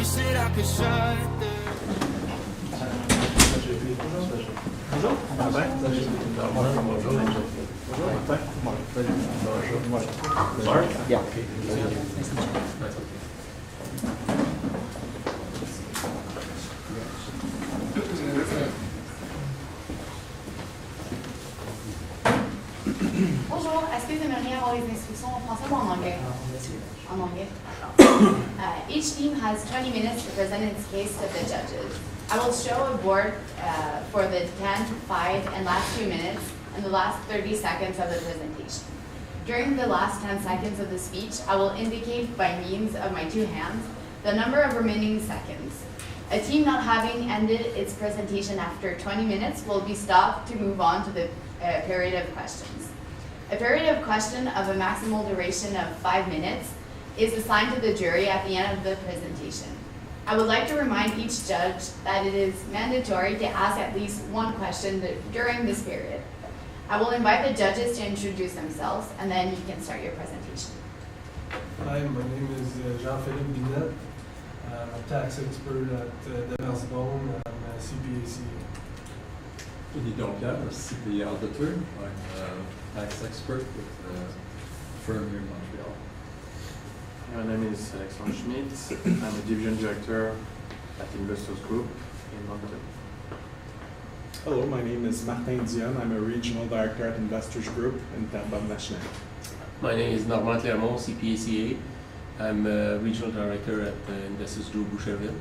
wish that I could shut the... Bonjour. Bonjour, est-ce que vous aimeriez avoir les instructions en français ou en anglais? En anglais. Each team has 20 minutes to present its case to the judges. I will show a board for the 10, 5, and last 2 minutes, and the last 30 seconds of the presentation. During the last 10 seconds of the speech, I will indicate by means of my 2 hands the number of remaining seconds. A team not having ended its presentation after 20 minutes will be stopped to move on to the period of questions. A period of question of a maximal duration of 5 minutes is assigned to the jury at the end of the presentation. I would like to remind each judge that it is mandatory to ask at least one question during this period. I will invite the judges to introduce themselves, and then you can start your presentation. Hi, my name is Jean-Philippe Binet. I'm a tax expert at Demersbone. I'm a CPAC. Denis Dompierre, a CPA auditor. I'm a tax expert with a firm here in Montreal. My name is Alexandre Schmidt. I'm a division director at Investors Group in Moncton. Hello, my name is Martin Dion. I'm a regional director at Investors Group in Terrebonne National. My name is Normand Clermont, CPACA. I'm a regional director at Investors Group Boucherville.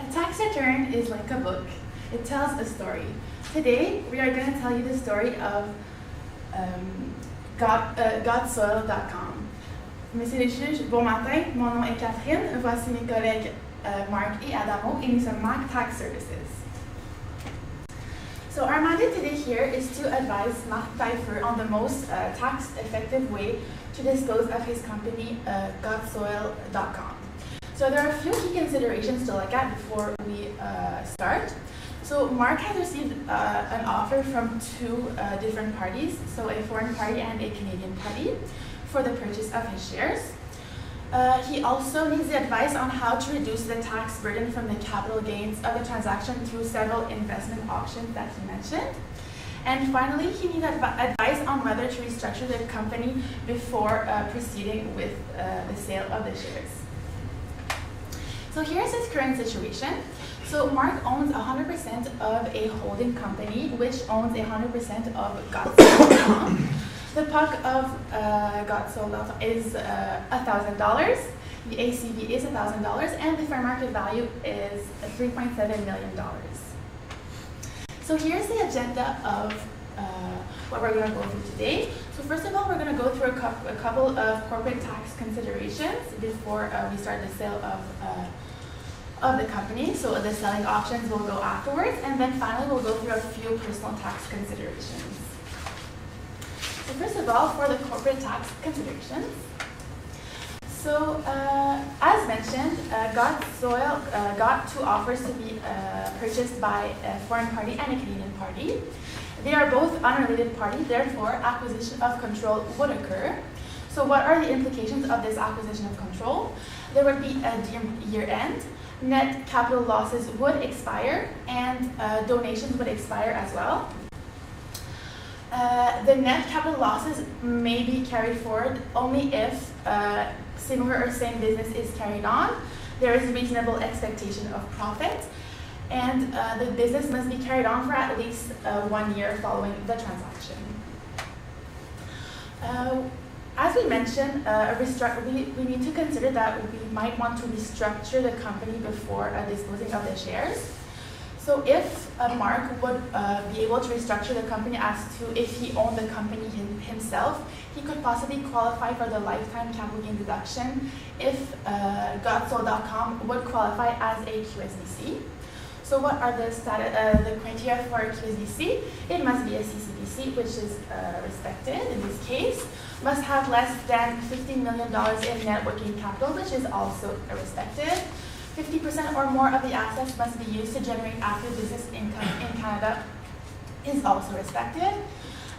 A tax return is like a book. It tells a story. Today, we are going to tell you the story of GotSoil.com. Messieurs les juges, bon matin. Mon nom est Catherine. Voici mes collègues Mark et Adamo, et nous sommes Mark Tax Services. So our mandate today here is to advise Mark Pfeiffer on the most tax-effective way to dispose of his company, GotSoil.com. So there are a few key considerations to look at before we start. So Mark has received an offer from 2 different parties, so a foreign party and a Canadian party, for the purchase of his shares. He also needs the advice on how to reduce the tax burden from the capital gains of the transaction through several investment options that he mentioned. And finally, he needs advice on whether to restructure the company before proceeding with the sale of the shares. So here's his current situation. So Mark owns 100% of a holding company, which owns 100% of GotSoil.com. The puck of GotSoil.com is $1,000. The ACV is $1,000, and the fair market value is $3.7 million. So here's the agenda of what we're going to go through today. So first of all, we're going to go through a couple of corporate tax considerations before we start the sale of the company. So the selling options will go afterwards, and then finally we'll go through a few personal tax considerations. So first of all, for the corporate tax considerations. So as mentioned, GotSoil got 2 offers to be purchased by a foreign party and a Canadian party. They are both unrelated parties, therefore acquisition of control would occur. So what are the implications of this acquisition of control? There would be a year end, net capital losses would expire, and donations would expire as well. The net capital losses may be carried forward only if similar or same business is carried on, there is a reasonable expectation of profit, and the business must be carried on for at least 1 year following the transaction. As we mentioned, we need to consider that we might want to restructure the company before disposing of the shares. So if Mark would be able to restructure the company as to if he owned the company himself, he could possibly qualify for the lifetime capital gain deduction if GotSoil.com would qualify as a QSBC. So what are the criteria for a QSBC? It must be a CCBC, which is respected in this case. must have less than $15 million in net working capital, which is also respected. 50% or more of the assets must be used to generate active business income in Canada, is also respected.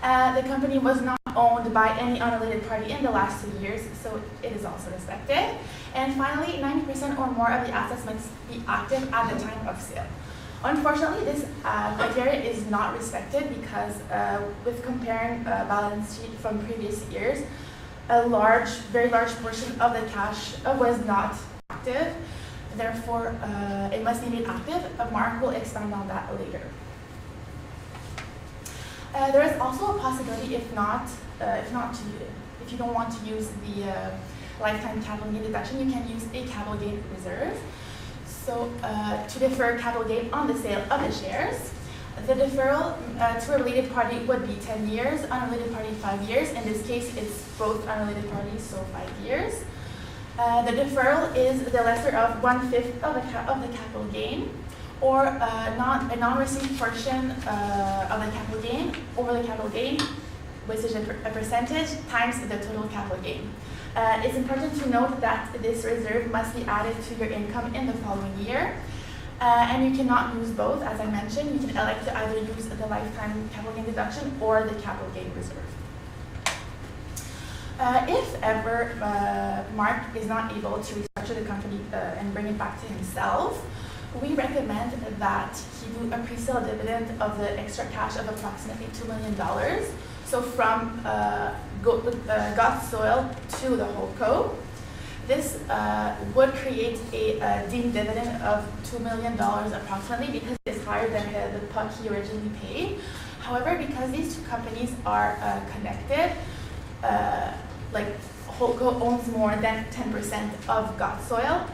The company was not owned by any unrelated party in the last 2 years, so it is also respected. And finally, 90% or more of the assets must be active at the time of sale. Unfortunately, this criteria is not respected because with comparing balance sheet from previous years, very large portion of the cash was not active. Therefore, it must be made active. Mark will expand on that later. There is also a possibility, if you don't want to use the lifetime capital gain deduction, you can use a capital gain reserve. So to defer capital gain on the sale of the shares, the deferral to a related party would be 10 years, unrelated party 5 years. In this case, it's both unrelated parties, so 5 years. The deferral is the lesser of 1/5 of the capital gain, or a non-received portion of the capital gain over the capital gain, which is a percentage times the total capital gain. It's important to note that this reserve must be added to your income in the following year, and you cannot use both. As I mentioned, you can elect to either use the lifetime capital gain deduction or the capital gain reserve. If ever Mark is not able to restructure the company and bring it back to himself, we recommend that he do a pre-sale dividend of the extra cash of approximately $2 million. So from Got Soil to the holdco. This would create a deemed dividend of $2 million approximately, because it's higher than the puck he originally paid. However, because these two companies are connected, like holdco owns more than 10% of Got Soil,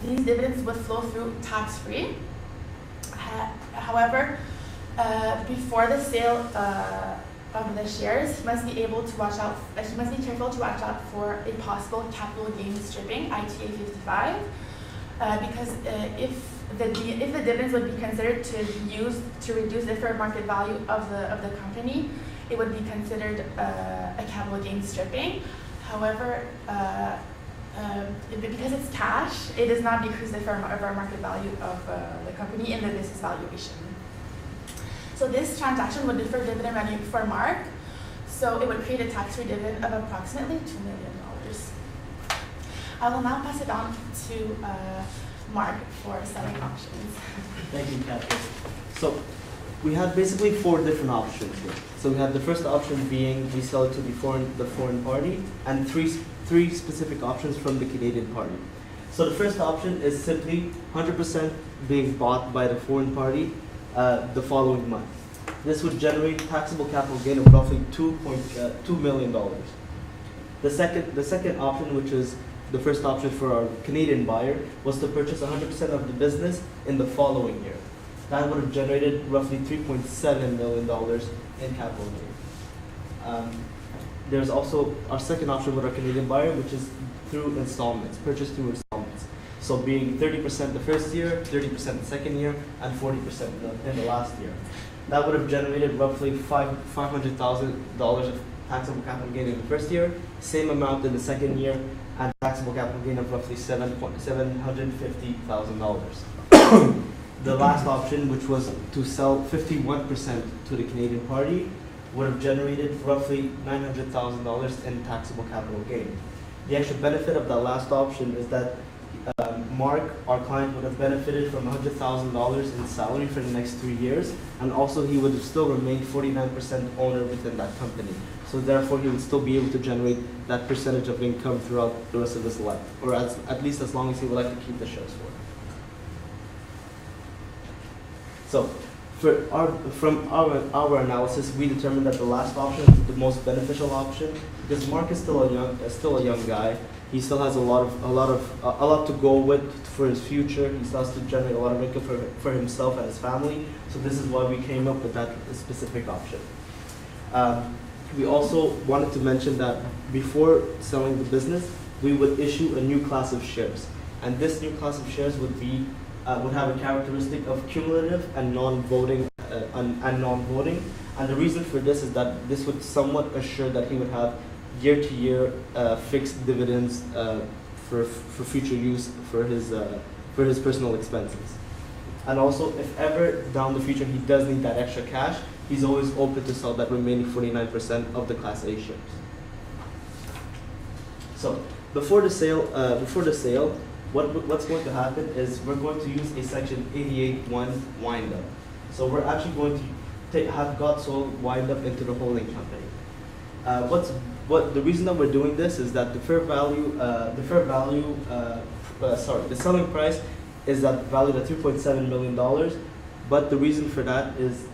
these dividends would flow through tax-free. However, before the sale of the shares, he must be careful to watch out for a possible capital gain stripping, ITA 55, because if the dividends would be considered to be used to reduce the fair market value of the company, it would be considered a capital gain stripping. However, because it's cash, it does not decrease the fair market value of the company in the business valuation. So this transaction would defer dividend revenue for Mark, so it would create a tax-free dividend of approximately $2 million. I will now pass it on to Mark for selling options. Thank you, Catherine. So we have basically 4 different options here. So we have the first option being we sell it to the foreign party, and three specific options from the Canadian party. So the first option is simply 100% being bought by the foreign party the following month. This would generate taxable capital gain of roughly $2 million. The second option, which is the first option for our Canadian buyer, was to purchase 100% of the business in the following year. That would have generated roughly $3.7 million in capital gain. There's also our second option with our Canadian buyer, which is through installments, purchase through installments. So being 30% the first year, 30% the second year, and 40% in the last year. That would have generated roughly $500,000 of taxable capital gain in the first year, same amount in the second year, and taxable capital gain of roughly $750,000. The last option, which was to sell 51% to the Canadian party, would have generated roughly $900,000 in taxable capital gain. The extra benefit of that last option is that Mark, our client, would have benefited from $100,000 in salary for the next 3 years, and also he would have still remained 49% owner within that company. So therefore, he would still be able to generate that percentage of income throughout the rest of his life, or at least as long as he would like to keep the shares for. So, from our analysis, we determined that the last option is the most beneficial option, because Mark is still a young guy. He still has a lot to go with for his future. He still has to generate a lot of income for himself and his family. So this is why we came up with that specific option. We also wanted to mention that before selling the business, we would issue a new class of shares, and this new class of shares would have a characteristic of cumulative and non-voting. And the reason for this is that this would somewhat assure that he would have year-to-year fixed dividends for future use for his personal expenses. And also, if ever down the future he does need that extra cash, he's always open to sell that remaining 49% of the Class A shares. So before the sale, what's going to happen is we're going to use a Section 88(1) wind-up. So we're actually going to have Godsoil wind up into the holding company. The reason that we're doing this is that the selling price is valued at $3.7 million. But the reason for that is,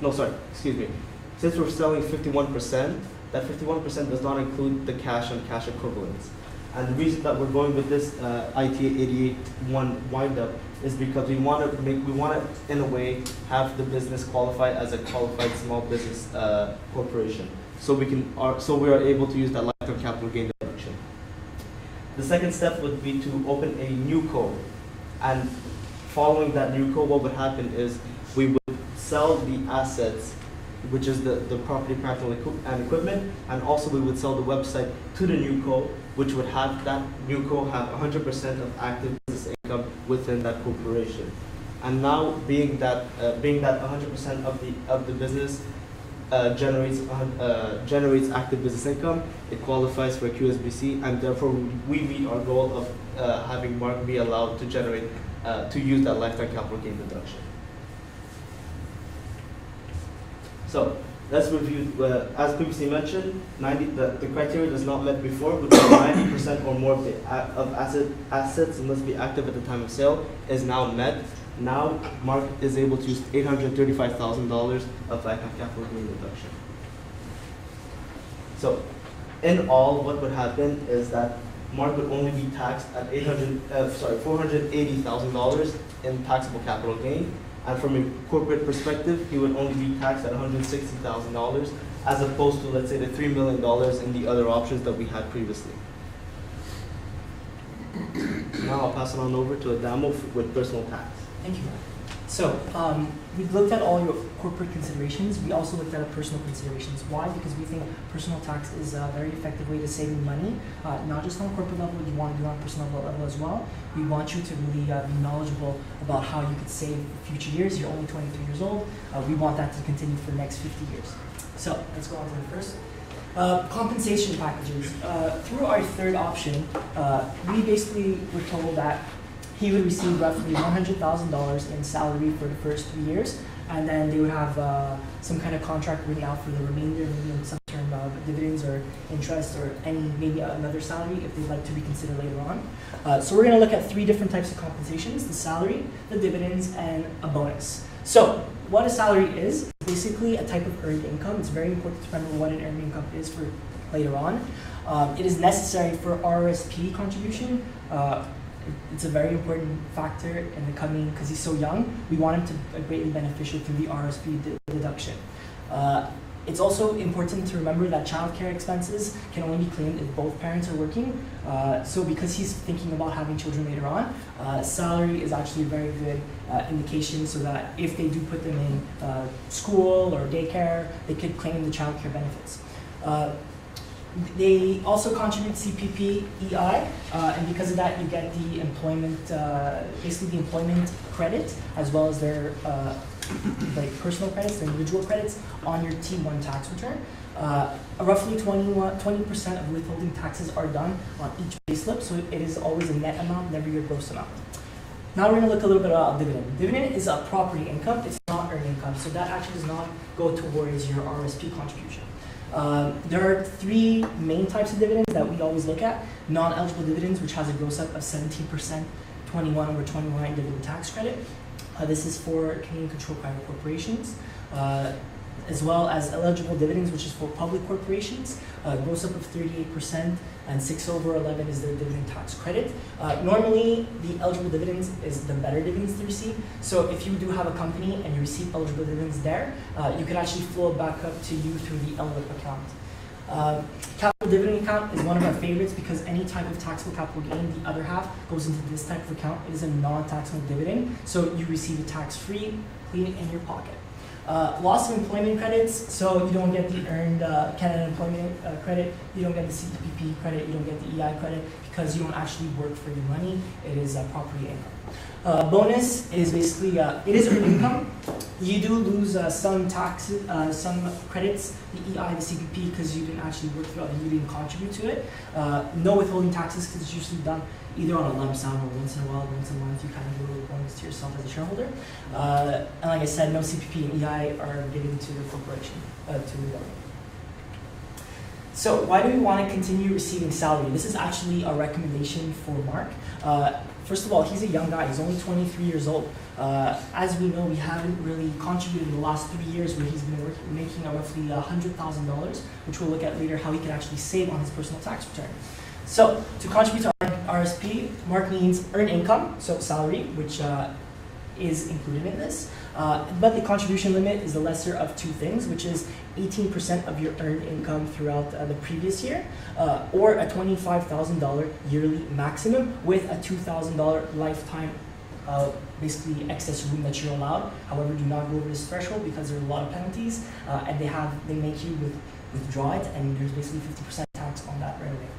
since we're selling 51%, that 51% does not include the cash and cash equivalents. And the reason that we're going with this IT 88(1) wind-up is because we want to, in a way, have the business qualify as a qualified small business corporation. So we are able to use that lifetime capital gain deduction. The second step would be to open a new co. And following that new co, what would happen is we would sell the assets, which is the property, plant, and equipment, and also we would sell the website to the new co, which would have that new co have 100% of active business income within that corporation. And now, being that 100% of the business generates active business income, it qualifies for a QSBC, and therefore we meet our goal of having Mark be allowed to use that lifetime capital gain deduction. So let's review, as previously mentioned, the criteria does not met before, which is 90% or more of assets must be active at the time of sale, is now met. Now Mark is able to use $835,000 of lifetime capital gain deduction. So in all, what would happen is that Mark would only be taxed at $480,000 in taxable capital gain. And from a corporate perspective, he would only be taxed at $160,000, as opposed to, let's say, the $3 million in the other options that we had previously. Now I'll pass it on over to Adamo with personal tax. Thank you. So we've looked at all your corporate considerations. We also looked at personal considerations. Why? Because we think personal tax is a very effective way to saving money, not just on a corporate level, you want to do it on a personal level as well. We want you to really be knowledgeable about how you could save future years. You're only 23 years old. We want that to continue for the next 50 years. So let's go on to the first. Compensation packages. Through our third option, we basically were told that he would receive roughly $100,000 in salary for the first 3 years, and then they would have some kind of contract written out for the remainder, maybe some term of dividends or interest or maybe another salary if they'd like to reconsider later on. So we're going to look at 3 different types of compensations: the salary, the dividends, and a bonus. So what a salary is basically a type of earned income. It's very important to remember what an earned income is for later on. It is necessary for RSP contribution. It's a very important factor in the coming, because he's so young, we want him to be greatly beneficial through the RSP deduction. It's also important to remember that childcare expenses can only be claimed if both parents are working. So because he's thinking about having children later on, salary is actually a very good indication, so that if they do put them in school or daycare, they could claim the childcare benefits. They also contribute CPP-EI, and because of that, you get the employment, basically the employment credit, as well as their like personal credits, the individual credits on your T1 tax return. Roughly 20% of withholding taxes are done on each payslip, so it is always a net amount, never your gross amount. Now we're going to look a little bit about dividend. Dividend is a property income; it's not earned income, so that actually does not go towards your RSP contribution. There are 3 main types of dividends that we always look at. Non-eligible dividends, which has a gross up of 17%, 21/21 dividend tax credit. This is for Canadian controlled private corporations, as well as eligible dividends, which is for public corporations. Gross up of 38%, and 6/11 is their dividend tax credit. Normally, the eligible dividends is the better dividends to receive. So if you do have a company and you receive eligible dividends there, you can actually flow it back up to you through the LLIP account. Capital dividend account is one of our favorites because any type of taxable capital gain, the other half goes into this type of account. It is a non-taxable dividend, so you receive it tax-free, clean in your pocket. Loss of employment credits, so you don't get the earned Canada Employment Credit, you don't get the CPP credit, you don't get the EI credit because you don't actually work for your money. It is property income. Bonus is basically, it is earned income. You do lose some taxes, some credits, the EI, the CPP, because you didn't actually work throughout and you didn't contribute to it. No withholding taxes because it's usually done either on a lump sum or once in a while, once in a month, you kind of give a little bonus to yourself as a shareholder. And like I said, no CPP and EI are given to the corporation, to the government. So why do we want to continue receiving salary? This is actually a recommendation for Mark. First of all, he's a young guy. He's only 23 years old. As we know, we haven't really contributed in the last 3 years where he's been making roughly $100,000, which we'll look at later how he can actually save on his personal tax return. So to contribute to RSP, Mark needs earned income, so salary, which is included in this. But the contribution limit is the lesser of two things, which is 18% of your earned income throughout the previous year, or a $25,000 yearly maximum with a $2,000 lifetime basically excess room that you're allowed. However, do not go over this threshold because there are a lot of penalties, and they make you withdraw it, and there's basically 50% tax on that right away.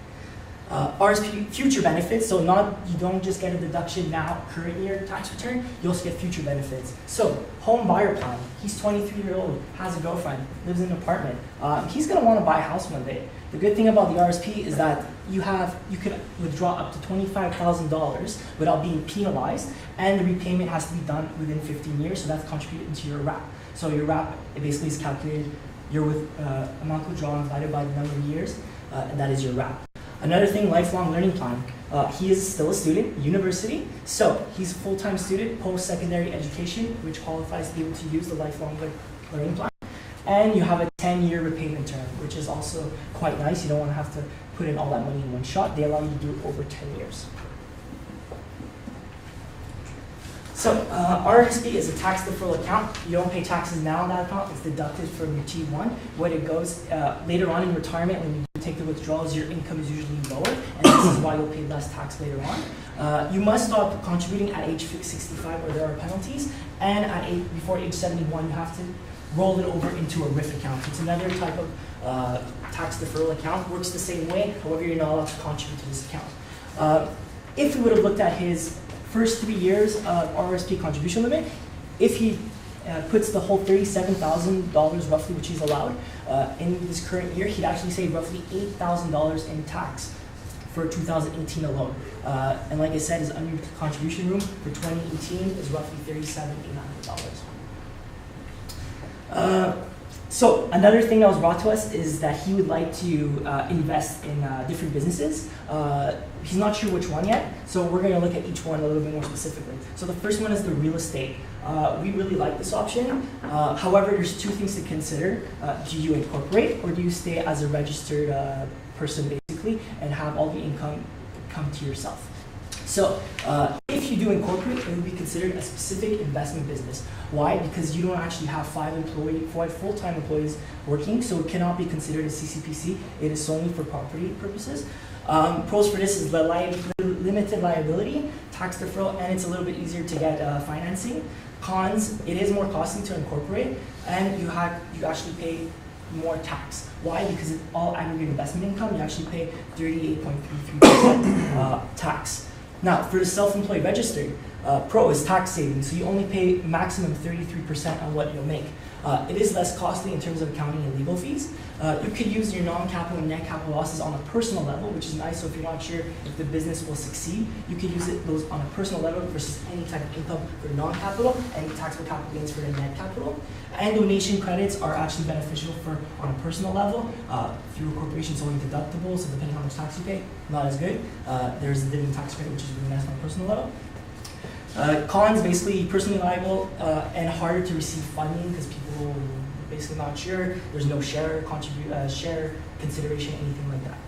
RSP future benefits, so you don't just get a deduction now, current year tax return, you also get future benefits. So home buyer plan, he's 23 years old, has a girlfriend, lives in an apartment. He's gonna wanna buy a house one day. The good thing about the RSP is that you could withdraw up to $25,000 without being penalized, and the repayment has to be done within 15 years, so that's contributed into your RAP. So your RAP, it basically is calculated, your amount withdrawn divided by the number of years, and that is your RAP. Another thing, lifelong learning plan. He is still a student, university, so he's a full-time student, post-secondary education, which qualifies to be able to use the lifelong learning plan. And you have a 10-year repayment term, which is also quite nice. You don't want to have to put in all that money in one shot. They allow you to do it over 10 years. So RSP is a tax deferral account. You don't pay taxes now on that account. It's deducted from your T1. When it goes later on in retirement, when you take the withdrawals, your income is usually lower, and this is why you'll pay less tax later on. You must stop contributing at age 65 or there are penalties, and before age 71, you have to roll it over into a RIF account. It's another type of tax deferral account. Works the same way, however, you're not allowed to contribute to this account. If we would have looked at his first 3 years of RSP contribution limit, if he puts the whole $37,000 roughly, which he's allowed, in this current year, he'd actually save roughly $8,000 in tax for 2018 alone. And like I said, his unused contribution room for 2018 is roughly $37,800. So another thing that was brought to us is that he would like to invest in different businesses. He's not sure which one yet, so we're going to look at each one a little bit more specifically. So the first one is the real estate. We really like this option. However, there's two things to consider. Do you incorporate, or do you stay as a registered person basically and have all the income come to yourself? So if you do incorporate, it would be considered a specific investment business. Why? Because you don't actually have five full-time employees working, so it cannot be considered a CCPC. It is solely for property purposes. Pros for this is the limited liability, tax deferral, and it's a little bit easier to get financing. Cons, it is more costly to incorporate, and you actually pay more tax. Why? Because it's all aggregate investment income. You actually pay 38.33% tax. Now, for the self-employed registered, pro is tax savings, so you only pay maximum 33% on what you'll make. It is less costly in terms of accounting and legal fees. You could use your non-capital and net capital losses on a personal level, which is nice. So if you're not sure if the business will succeed, you could use those on a personal level versus any type of income for non-capital and taxable capital gains for the net capital. And donation credits are actually beneficial on a personal level. Through a corporation, it's only deductible, so depending on how much tax you pay, not as good. There's a dividend tax credit, which is really nice on a personal level. Cons, basically personally liable and harder to receive funding because people are basically not sure. There's no share consideration, anything like that.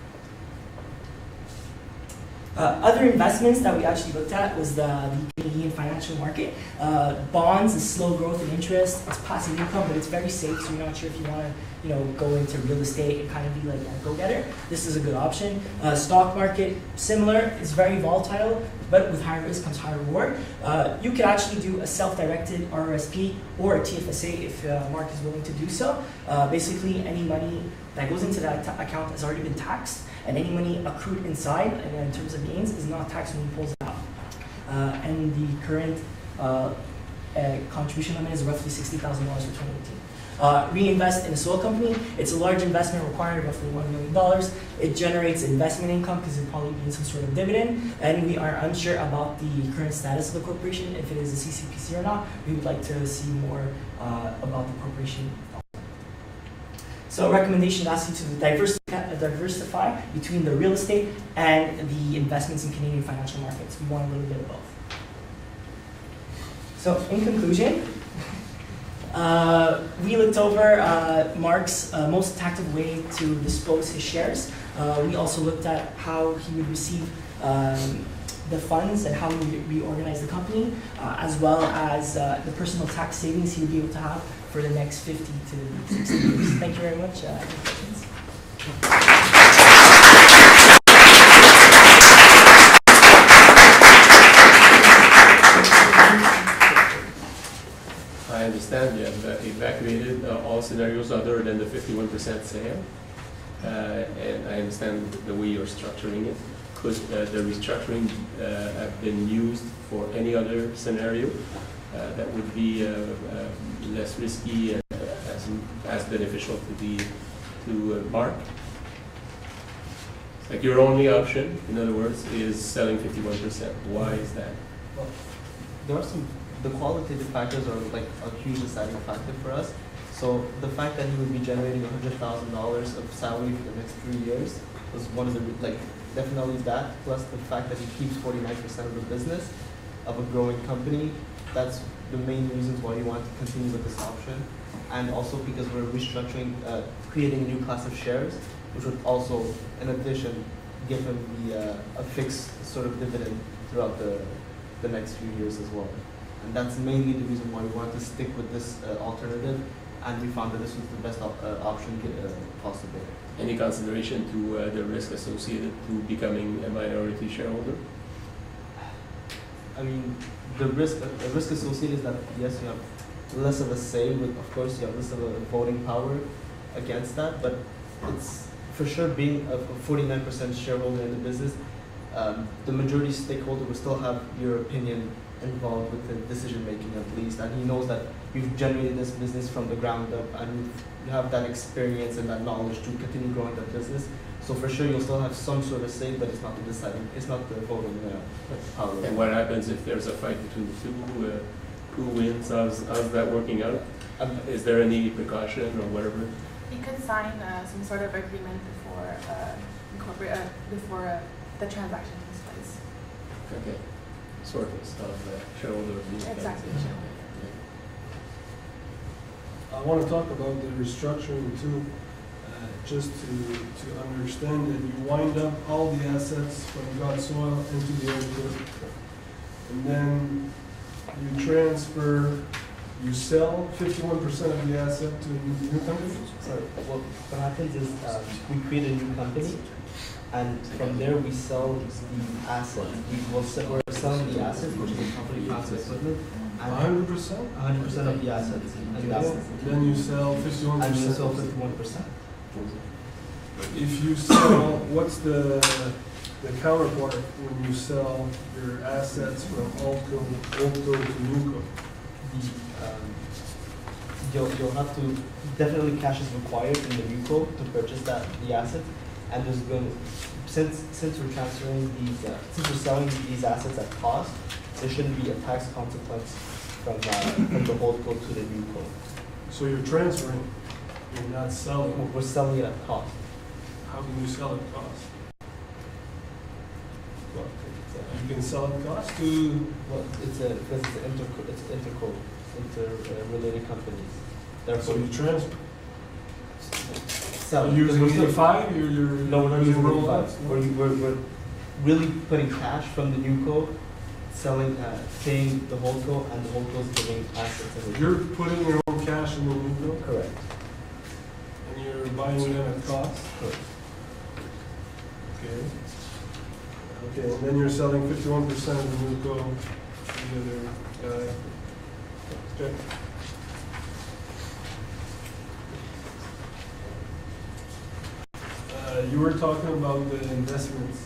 Other investments that we actually looked at was the Canadian financial market. Bonds is slow growth and interest. It's passive income, but it's very safe. So you're not sure if you want to, go into real estate and kind of be like a go-getter. This is a good option. Stock market, similar. It's very volatile, but with higher risk comes higher reward. You could actually do a self-directed RRSP or a TFSA if Mark is willing to do so. Basically, any money that goes into that account has already been taxed, and any money accrued inside, in terms of gains, is not taxed when he pulls it out. And the current contribution limit is roughly $60,000 for 2018. Reinvest in a soil company. It's a large investment required, roughly $1 million. It generates investment income because it'll probably be some sort of dividend, and we are unsure about the current status of the corporation, if it is a CCPC or not. We would like to see more about the corporation. So a recommendation asks you to diversify between the real estate and the investments in Canadian financial markets. We want a little bit of both. So in conclusion, we looked over Mark's most tactical way to dispose his shares. We also looked at how he would receive the funds and how he would reorganize the company, as well as the personal tax savings he would be able to have for the next 50 to 60 years. Thank you very much. Any questions? I understand you have evacuated all scenarios other than the 51% sale, and I understand the way you're structuring it. Could the restructuring have been used for any other scenario that would be less risky and as beneficial to Mark? Like your only option, in other words, is selling 51%. Why is that? Well, there are the qualitative factors are like a huge deciding factor for us. So the fact that he would be generating $100,000 of salary for the next 3 years was one of the, definitely that, plus the fact that he keeps 49% of the business of a growing company. That's the main reasons why we want to continue with this option. And also because we're restructuring, creating a new class of shares, which would also, in addition, give him a fixed sort of dividend throughout the next few years as well. And that's mainly the reason why we wanted to stick with this alternative, and we found that this was the best option possible. Any consideration to the risk associated to becoming a minority shareholder? I mean, the risk associated is that, yes, you have less of a say, but of course you have less of a voting power against that, but it's for sure being a 49% shareholder in the business, the majority stakeholder will still have your opinion involved with the decision making at least, and he knows that you've generated this business from the ground up and you have that experience and that knowledge to continue growing that business. So for sure you'll still have some sort of say, but it's not the deciding, it's not the voting power. And what happens if there's a fight between the two? Who wins? How's that working out? Is there any precaution or whatever? You could sign some sort of agreement before the transaction takes place. Okay. Sort of shareholder agreement. Exactly. I want to talk about the restructuring too, just to understand that you wind up all the assets from God Soil into the old group. And then you transfer, you sell 51% of the asset to the new company? Sorry, what happens is we create a new company, and from there we sell the asset. We're selling the asset, which is the company plants and equipment. 100%? 100% of the assets. Then you sell 51%. And you sell 51%. If you sell, what's the counterpart when you sell your assets from Oldco to Newco? You'll have to, definitely cash is required in the Newco to purchase the asset, and there's going to, since we're transferring these, since we're selling these assets at cost, there shouldn't be a tax consequence from the Holdco to the Newco. So you're transferring, you're not selling. We're selling it at cost. How can you sell at cost? Well, You can sell at cost to. well, because it's interrelated companies. Therefore, So you transfer. sell. You're using Because E5? You're No, we're not using roll E5. We're really putting cash from the Newco, selling, paying the holdco, and the holdco is giving assets. And You're putting your own cash in the NewCo, correct. and you're buying them at cost? Correct. Okay. Okay, and then you're selling 51% of the NewCo to the other guy. Okay. You were talking about the investments.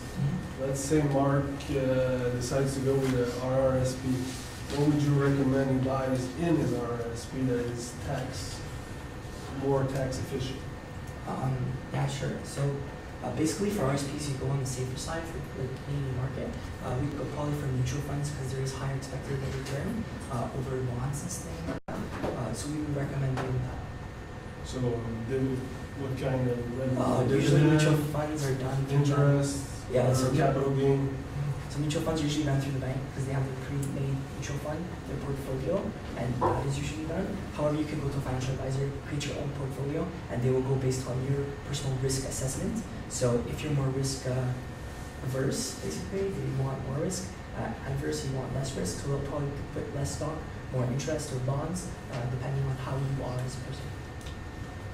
Let's say Mark decides to go with an RRSP. What would you recommend he buys in his RRSP that is more tax efficient? Yeah, sure. So basically for RSPs, you go on the safer side for the Canadian market. We go probably for mutual funds because there is higher expected rate of return over bonds and stuff like that. So we would recommend doing that. So what kind of Usually mutual dividend, funds are done through interest, Yeah, or so- capital gain? So mutual funds are usually done through the bank because they have a pre-made mutual fund, their portfolio, and that is usually done. However, you can go to a financial advisor, create your own portfolio, and they will go based on your personal risk assessment. So if you're more risk averse, basically, if you want more risk, adverse, you want less risk, so they'll probably put less stock, more interest or bonds, depending on how you are as a person.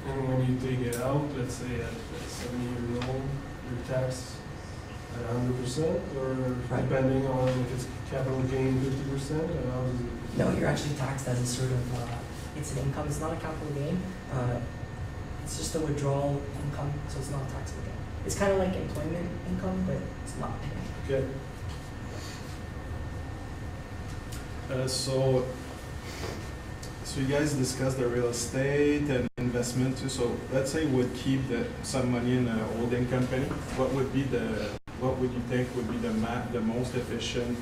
And when you take it out, let's say at 70 years old, you're taxed at 100%, or Right. depending on if it's capital gain 50%, or how is it? No, you're actually taxed as a sort of, it's an income, it's not a capital gain, it's just a withdrawal income, so it's not a taxable gain. It's kind of like employment income, but it's not. Okay. So you guys discussed the real estate and investment too. So let's say we would keep some money in a holding company. What would you think would be the most efficient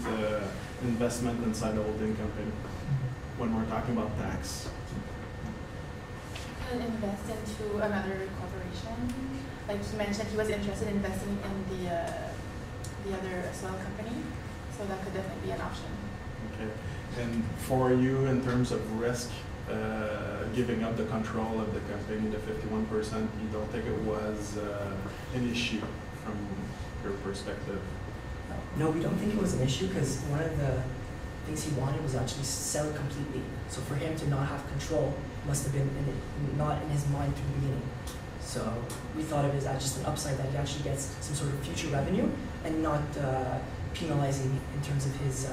investment inside a holding company when we're talking about tax? And invest into another corporation. Like he mentioned, he was interested in investing in the other soil company, so that could definitely be an option. Okay. And for you, in terms of risk, giving up the control of the company, the 51%, you don't think it was an issue from your perspective? No, we don't think it was an issue because one of the things he wanted was actually sell it completely. So for him to not have control must have been not in his mind from the beginning. So we thought of it as just an upside that he actually gets some sort of future revenue and not penalizing in terms of his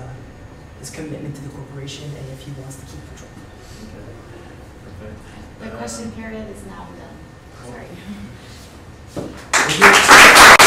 commitment to the corporation and if he wants to keep control. Okay. Perfect. The question period is now done. Sorry. Thank you.